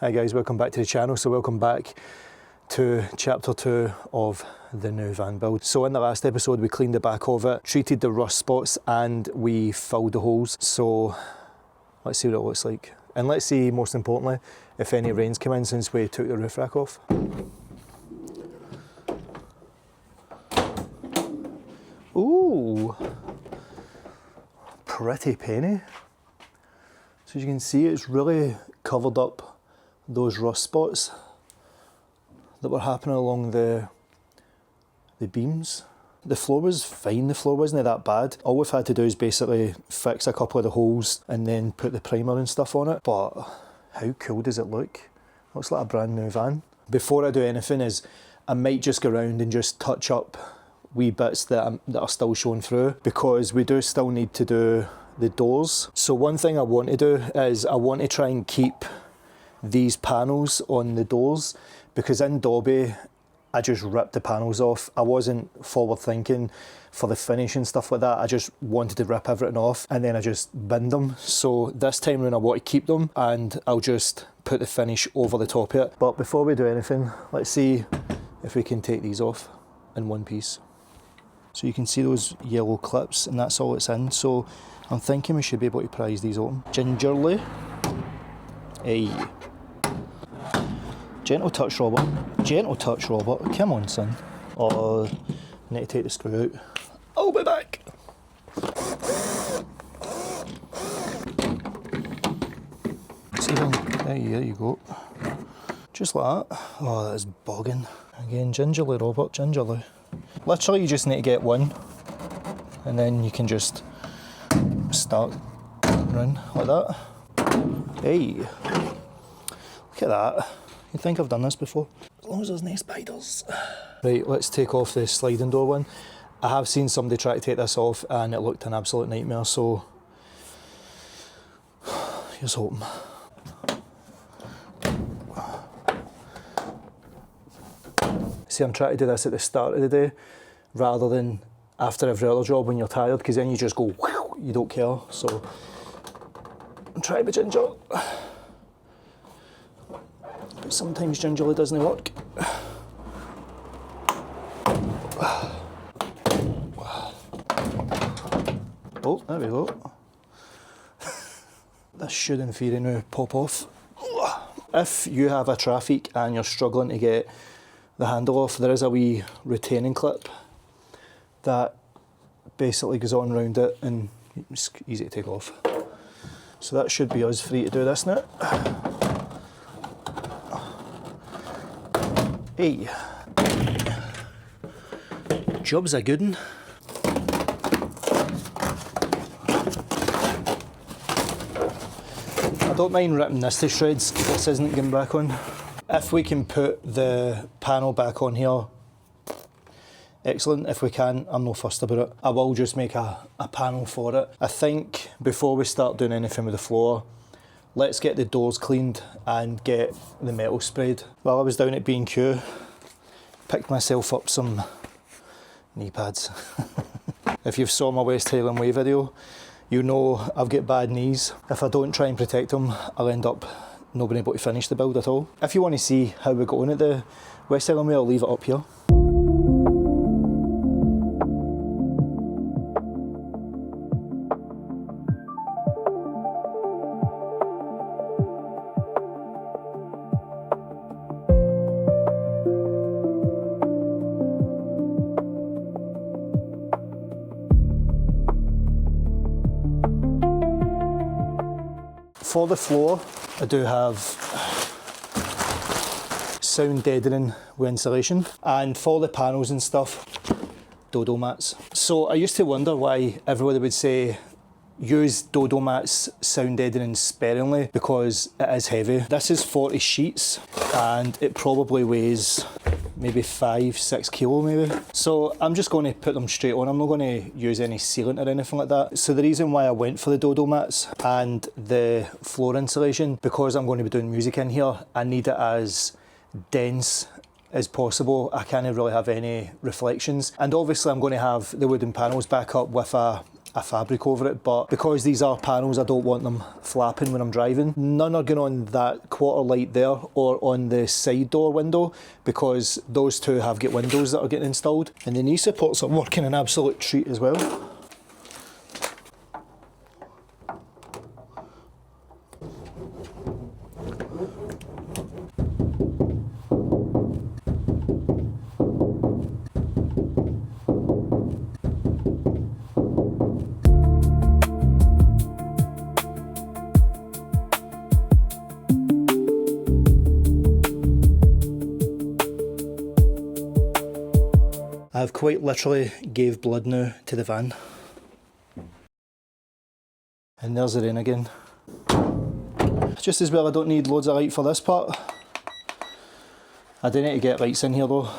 Hi guys, welcome back to the channel. So welcome back to chapter 2 of the new van build. So in the last episode we cleaned the back of it, treated the rust spots and we filled the holes. So let's see what it looks like. And let's see, most importantly, if any rains come in since we took the roof rack off. Ooh, pretty penny. So as you can see, it's really covered up those rust spots that were happening along the beams. The floor was fine, the floor wasn't that bad. All we've had to do is basically fix a couple of the holes and then put the primer and stuff on it. But how cool does it look? Looks like a brand new van. Before I do anything I might just go around and just touch up wee bits that are still showing through, because we do still need to do the doors. So one thing I want to do is I want to try and keep these panels on the doors, because in Dobby I just ripped the panels off. I wasn't forward thinking for the finish and stuff like that. I just wanted to rip everything off and then I just binned them. So this time around I want to keep them and I'll just put the finish over the top of it. But before we do anything, let's see if we can take these off in one piece. So you can see those yellow clips and that's all it's in. So I'm thinking we should be able to prise these open. Gingerly. Hey. Gentle touch, Robert. Gentle touch, Robert. Come on, son. Oh, I need to take the screw out. I'll be back. See then, there you go. Just like that. Oh, that's bogging. Again, gingerly, Robert, gingerly. Literally, you just need to get one, and then you can just start running like that. Hey, look at that. You'd think I've done this before. As long as there's no spiders. Right, let's take off the sliding door one. I have seen somebody try to take this off and it looked an absolute nightmare, so here's hoping. See, I'm trying to do this at the start of the day rather than after every other job when you're tired, because then you just go, you don't care. So I'm trying to be ginger. But sometimes gingerly doesn't work. Oh, there we go. This should in theory now pop off. If you have a traffic and you're struggling to get the handle off, there is a wee retaining clip that basically goes on around it and it's easy to take off. So that should be us free to do this now. Hey, job's a good one. I don't mind ripping this to shreds, this isn't going back on. If we can put the panel back on here, excellent. If we can, I'm no fussed about it. I will just make a panel for it. I think before we start doing anything with the floor, let's get the doors cleaned and get the metal sprayed. While I was down at B&Q, picked myself up some knee pads. If you've saw my West Highland Way video, you know I've got bad knees. If I don't try and protect them, I'll end up not being able to finish the build at all. If you want to see how we're going at the West Highland Way, I'll leave it up here. For the floor, I do have sound deadening with insulation, and for the panels and stuff, Dodo mats. So I used to wonder why everybody would say use Dodo mats sound deadening sparingly, because it is heavy. This is 40 sheets and it probably weighs maybe 5-6 kilo maybe. So I'm just going to put them straight on. I'm not going to use any sealant or anything like that. So the reason why I went for the Dodo mats and the floor insulation, because I'm going to be doing music in here, I need it as dense as possible. I can't really have any reflections. And obviously I'm going to have the wooden panels back up with a a fabric over it, but because these are panels, I don't want them flapping when I'm driving. None are going on that quarter light there or on the side door window, because those two have got windows that are getting installed. And the knee supports are working an absolute treat as well. I've quite literally gave blood now to the van. And there's the rain again. Just as well I don't need loads of light for this part. I do need to get lights in here though.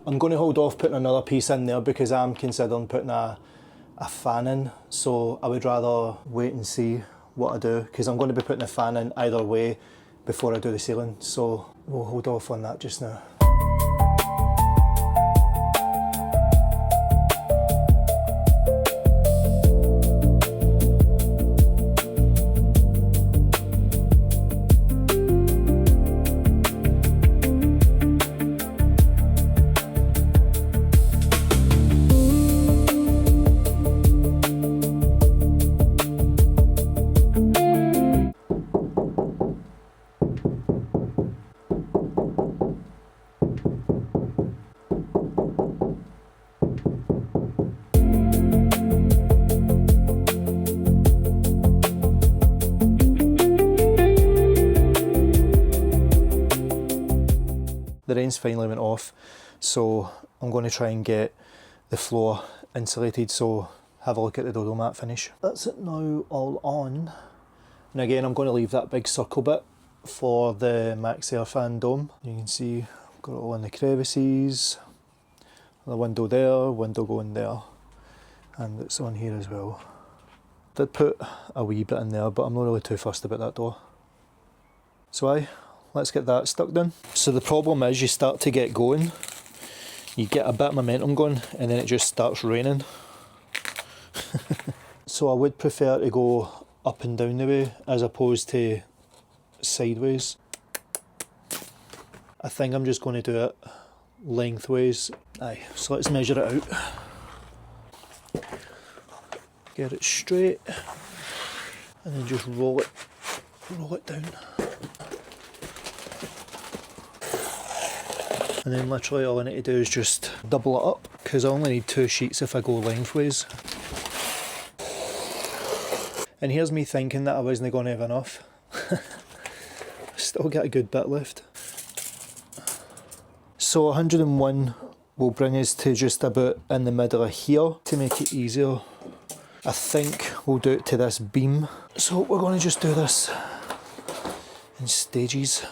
I'm going to hold off putting another piece in there because I'm considering putting a fan in, so I would rather wait and see what I do, because I'm going to be putting a fan in either way before I do the ceiling, so we'll hold off on that just now. The rain's finally went off, so I'm going to try and get the floor insulated, so have a look at the Dodo mat finish. That's it now all on. And again, I'm going to leave that big circle bit for the Max Air fan dome. You can see I've got it all in the crevices, the window there, window going there, and it's on here as well. Did put a wee bit in there, but I'm not really too fussed about that door. So let's get that stuck down. So the problem is you start to get going, you get a bit of momentum going, and then it just starts raining. So I would prefer to go up and down the way as opposed to sideways. I think I'm just going to do it lengthways. Aye, so let's measure it out. Get it straight, and then just roll it down. And then literally all I need to do is just double it up, because I only need 2 sheets if I go lengthways. And here's me thinking that I wasn't going to have enough. Still got a good bit left. So 101 will bring us to just about in the middle of here. To make it easier, I think we'll do it to this beam. So we're going to just do this in stages.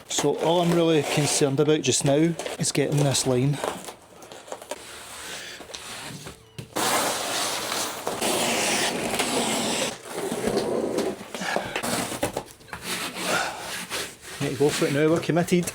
So all I'm really concerned about just now is getting this line. Need to go for it now, we're committed.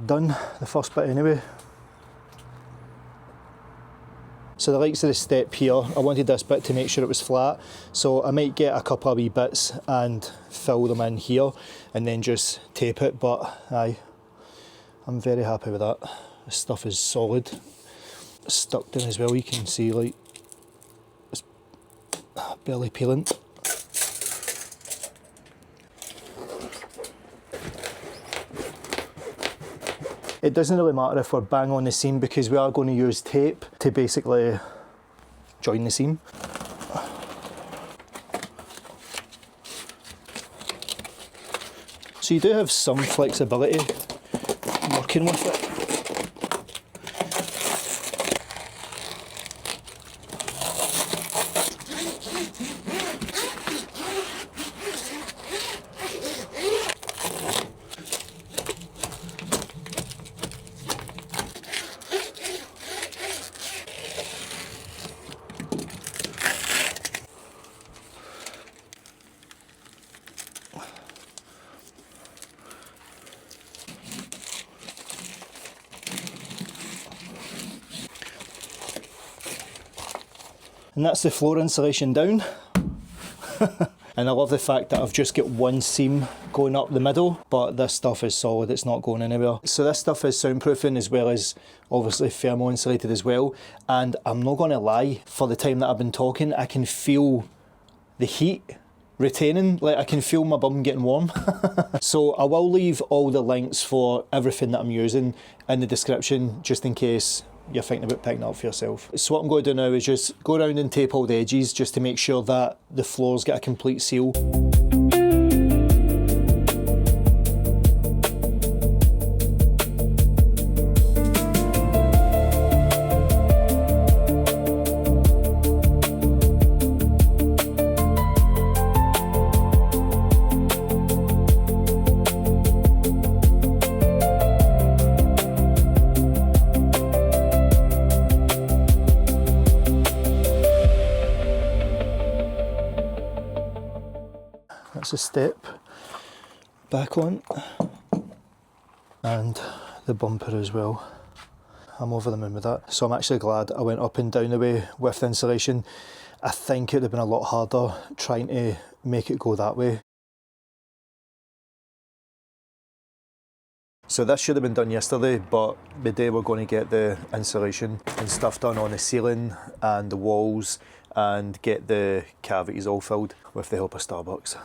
Done the first bit anyway. So the likes of the step here, I wanted this bit to make sure it was flat, so I might get a couple of wee bits and fill them in here and then just tape it, but aye, I'm very happy with that. This stuff is solid. It's stuck down as well, you can see like it's barely peeling. It doesn't really matter if we're bang on the seam, because we are going to use tape to basically join the seam. So you do have some flexibility working with it. And that's the floor insulation down. And I love the fact that I've just got one seam going up the middle, but this stuff is solid, it's not going anywhere. So this stuff is soundproofing as well as obviously thermal insulated as well. And I'm not going to lie, for the time that I've been talking, I can feel the heat retaining, like I can feel my bum getting warm. So I will leave all the links for everything that I'm using in the description, just in case you're thinking about picking it up for yourself. So what I'm going to do now is just go around and tape all the edges just to make sure that the floors get a complete seal. That's a step back on, and the bumper as well. I'm over the moon with that. So I'm actually glad I went up and down the way with the insulation. I think it would have been a lot harder trying to make it go that way. So this should have been done yesterday, but today we're going to get the insulation and stuff done on the ceiling and the walls and get the cavities all filled with the help of Starbucks.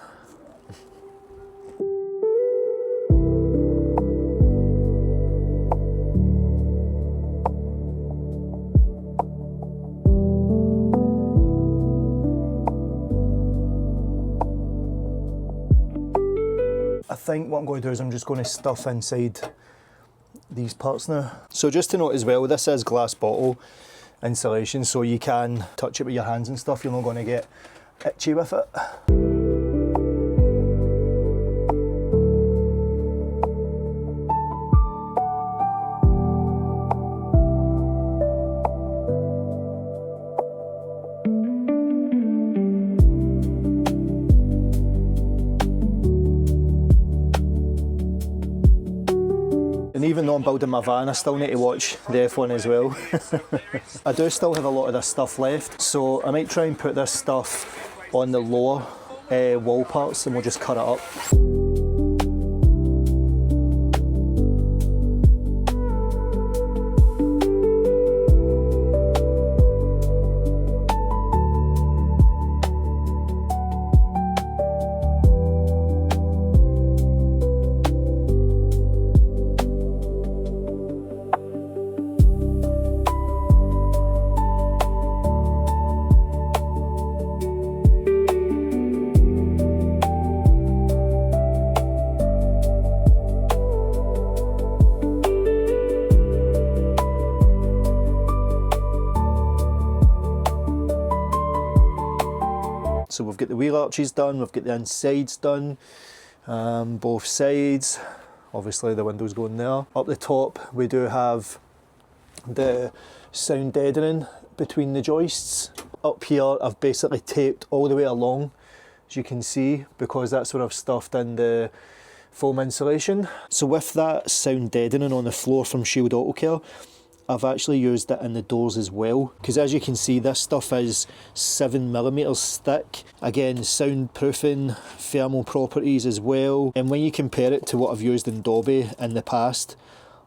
I think what I'm going to do is I'm just going to stuff inside these parts now. So just to note as well, this is glass bottle insulation, so you can touch it with your hands and stuff, you're not going to get itchy with it. Even though I'm building my van, I still need to watch the F1 as well. I do still have a lot of this stuff left, so I might try and put this stuff on the lower wall parts and we'll just cut it up. So we've got the wheel arches done, we've got the insides done, both sides, obviously the windows going there. Up the top we do have the sound deadening between the joists. Up here I've basically taped all the way along, as you can see, because that's where I've stuffed in the foam insulation. So with that sound deadening on the floor from Shield Auto Care, I've actually used it in the doors as well, because as you can see this stuff is 7mm thick. Again, soundproofing, thermal properties as well, and when you compare it to what I've used in Dobby in the past,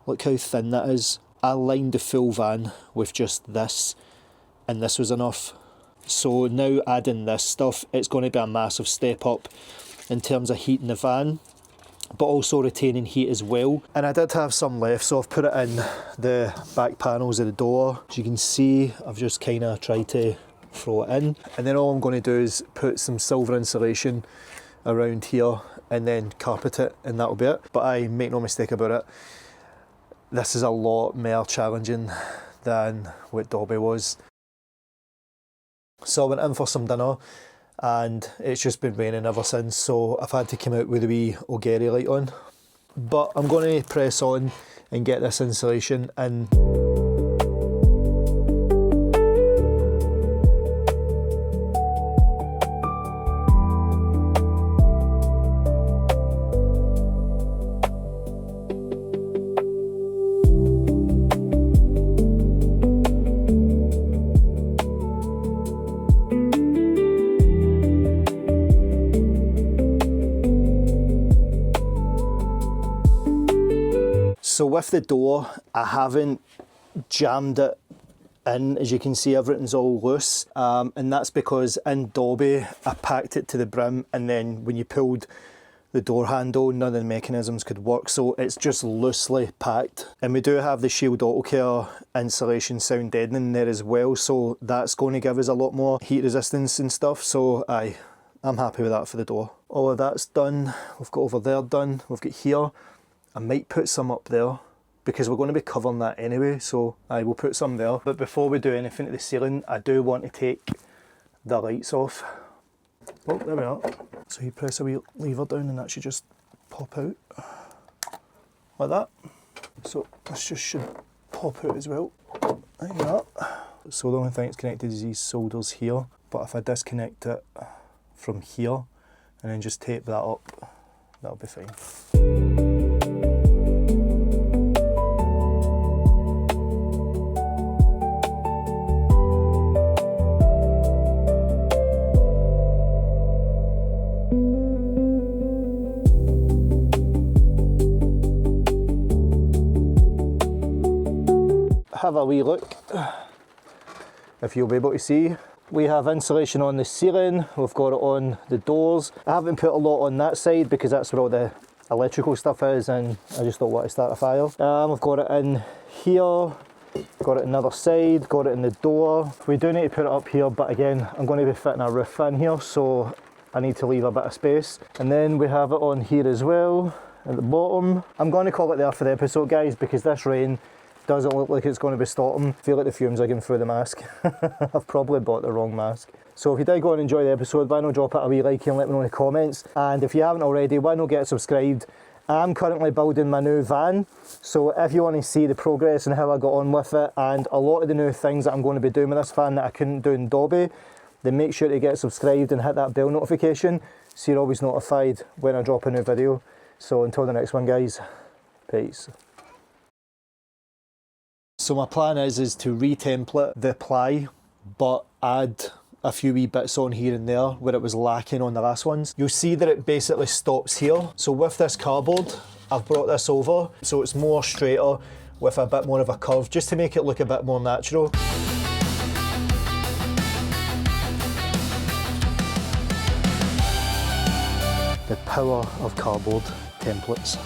look how thin that is. I lined the full van with just this, and this was enough. So now adding this stuff, it's going to be a massive step up in terms of heating the van, but also retaining heat as well. And I did have some left, so I've put it in the back panels of the door. As you can see, I've just kind of tried to throw it in. And then all I'm going to do is put some silver insulation around here and then carpet it, and that'll be it. But I make no mistake about it, this is a lot more challenging than what Dobby was. So I went in for some dinner and it's just been raining ever since, so I've had to come out with a wee O'Gerry light on. But I'm going to press on and get this insulation in. So with the door, I haven't jammed it in. As you can see, everything's all loose, and that's because in Dobby I packed it to the brim, and then when you pulled the door handle, none of the mechanisms could work, so it's just loosely packed. And we do have the Shield AutoCare insulation sound deadening there as well, so that's going to give us a lot more heat resistance and stuff, so I'm happy with that for the door. All of that's done. We've got over there done, we've got here. I might put some up there because we're going to be covering that anyway, so I will put some there. But before we do anything to the ceiling, I do want to take the lights off. Oh, there we are. So you press a wee lever down and that should just pop out like that. So this just should pop out as well. There you are. So the only thing that's connected is these solders here, but if I disconnect it from here and then just tape that up, that'll be fine. Have a wee look, if you'll be able to see. We have insulation on the ceiling, we've got it on the doors. I haven't put a lot on that side because that's where all the electrical stuff is and I just don't want to start a fire. We've got it in here, got it on the other side, got it in the door. We do need to put it up here, but again, I'm going to be fitting a roof fan here, so I need to leave a bit of space. And then we have it on here as well, at the bottom. I'm going to call it there for the episode, guys, because this rain doesn't look like it's going to be stopping. I feel like the fumes are getting through the mask. I've probably bought the wrong mask. So if you did go and enjoy the episode, why not drop it a wee like and let me know in the comments. And if you haven't already, why not get subscribed? I'm currently building my new van, so if you want to see the progress and how I got on with it and a lot of the new things that I'm going to be doing with this van that I couldn't do in Dobby, then make sure to get subscribed and hit that bell notification so you're always notified when I drop a new video. So until the next one, guys, peace. So my plan is to re-template the ply, but add a few wee bits on here and there where it was lacking on the last ones. You'll see that it basically stops here. So with this cardboard, I've brought this over, so it's more straighter with a bit more of a curve, just to make it look a bit more natural. The power of cardboard templates.